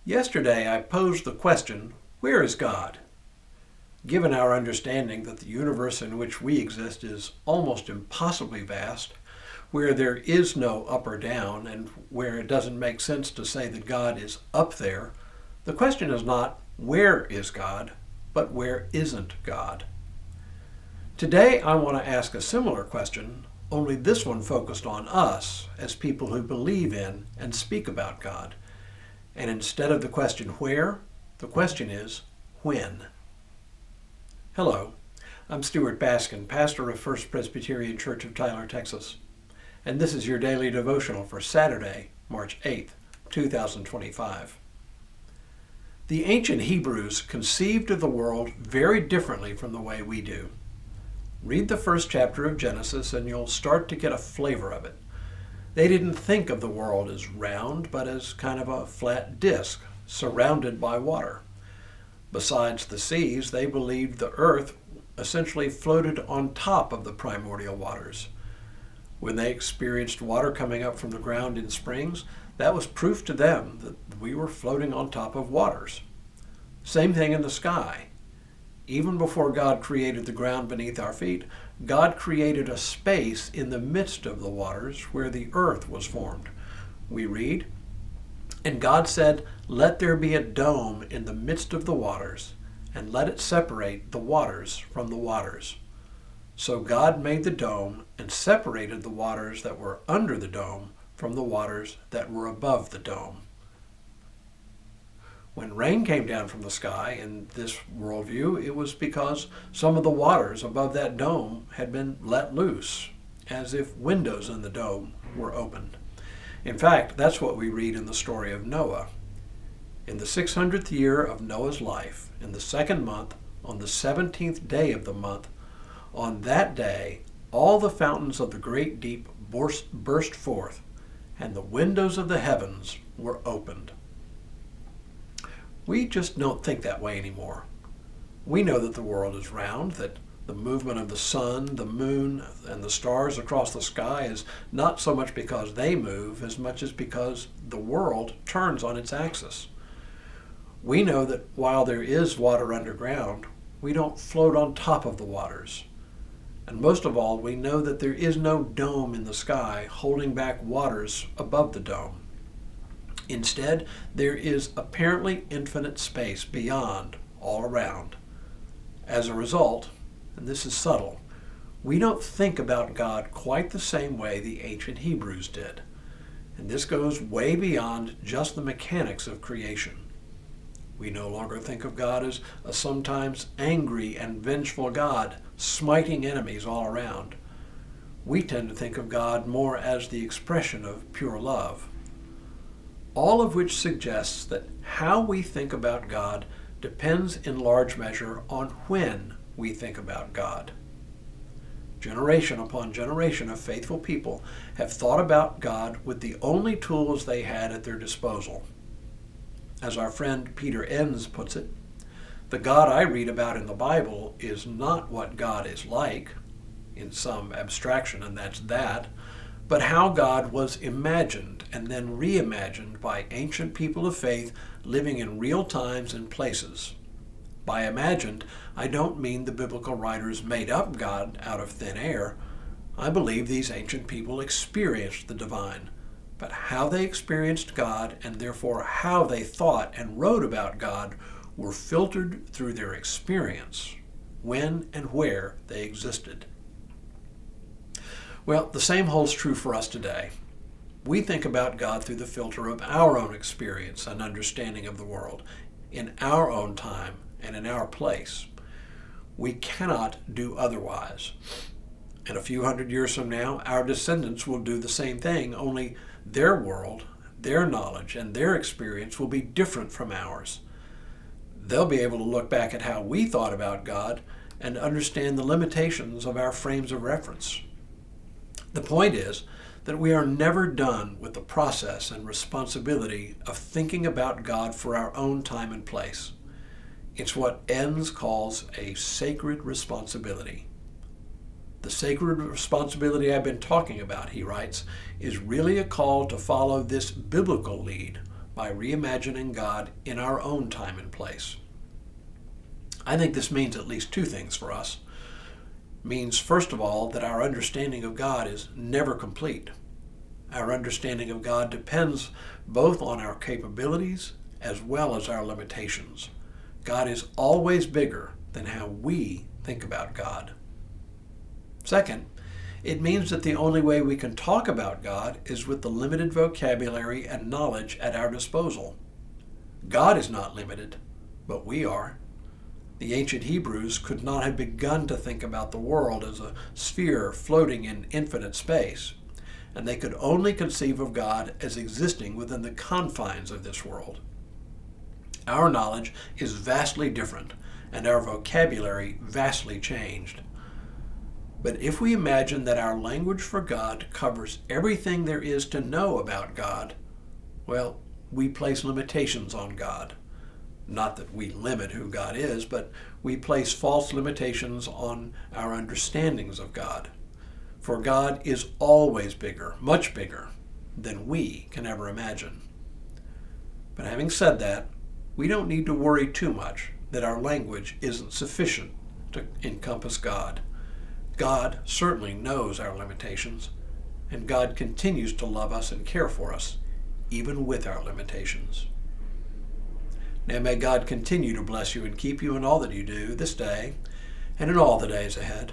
Yesterday I posed the question, where is God? Given our understanding that the universe in which we exist is almost impossibly vast, where there is no up or down, and where it doesn't make sense to say that God is up there, the question is not where is God, but where isn't God? Today I want to ask a similar question, only this one focused on us as people who believe in and speak about God. And instead of the question where, the question is when. Hello, I'm Stuart Baskin, pastor of First Presbyterian Church of Tyler, Texas. And this is your daily devotional for Saturday, March 8th, 2025. The ancient Hebrews conceived of the world very differently from the way we do. Read the first chapter of Genesis and you'll start to get a flavor of it. They didn't think of the world as round, but as kind of a flat disk surrounded by water. Besides the seas, they believed the earth essentially floated on top of the primordial waters. When they experienced water coming up from the ground in springs, that was proof to them that we were floating on top of waters. Same thing in the sky. Even before God created the ground beneath our feet, God created a space in the midst of the waters where the earth was formed. We read, "And God said, let there be a dome in the midst of the waters, and let it separate the waters from the waters. So God made the dome and separated the waters that were under the dome from the waters that were above the dome." When rain came down from the sky in this worldview, it was because some of the waters above that dome had been let loose, as if windows in the dome were opened. In fact, that's what we read in the story of Noah. In the 600th year of Noah's life, in the second month, on the 17th day of the month, on that day, all the fountains of the great deep burst forth, and the windows of the heavens were opened. We just don't think that way anymore. We know that the world is round, that the movement of the sun, the moon, and the stars across the sky is not so much because they move as much as because the world turns on its axis. We know that while there is water underground, we don't float on top of the waters. And most of all, we know that there is no dome in the sky holding back waters above the dome. Instead, there is apparently infinite space beyond, all around. As a result, and this is subtle, we don't think about God quite the same way the ancient Hebrews did. And this goes way beyond just the mechanics of creation. We no longer think of God as a sometimes angry and vengeful God, smiting enemies all around. We tend to think of God more as the expression of pure love. All of which suggests that how we think about God depends in large measure on when we think about God. Generation upon generation of faithful people have thought about God with the only tools they had at their disposal. As our friend Peter Enns puts it, the God I read about in the Bible is not what God is like, in some abstraction, and that's that, but how God was imagined and then reimagined by ancient people of faith living in real times and places. By imagined, I don't mean the biblical writers made up God out of thin air. I believe these ancient people experienced the divine, but how they experienced God and therefore how they thought and wrote about God were filtered through their experience, when and where they existed. Well, the same holds true for us today. We think about God through the filter of our own experience and understanding of the world, in our own time and in our place. We cannot do otherwise. And a few hundred years from now, our descendants will do the same thing, only their world, their knowledge, and their experience will be different from ours. They'll be able to look back at how we thought about God and understand the limitations of our frames of reference. The point is that we are never done with the process and responsibility of thinking about God for our own time and place. It's what Enns calls a sacred responsibility. The sacred responsibility I've been talking about, he writes, is really a call to follow this biblical lead, by reimagining God in our own time and place. I think this means at least two things for us. It means, first of all, that our understanding of God is never complete. Our understanding of God depends both on our capabilities as well as our limitations. God is always bigger than how we think about God. Second, it means that the only way we can talk about God is with the limited vocabulary and knowledge at our disposal. God is not limited, but we are. The ancient Hebrews could not have begun to think about the world as a sphere floating in infinite space, and they could only conceive of God as existing within the confines of this world. Our knowledge is vastly different, and our vocabulary vastly changed. But if we imagine that our language for God covers everything there is to know about God, well, we place limitations on God. Not that we limit who God is, but we place false limitations on our understandings of God. For God is always bigger, much bigger, than we can ever imagine. But having said that, we don't need to worry too much that our language isn't sufficient to encompass God. God certainly knows our limitations, and God continues to love us and care for us, even with our limitations. Now may God continue to bless you and keep you in all that you do this day and in all the days ahead.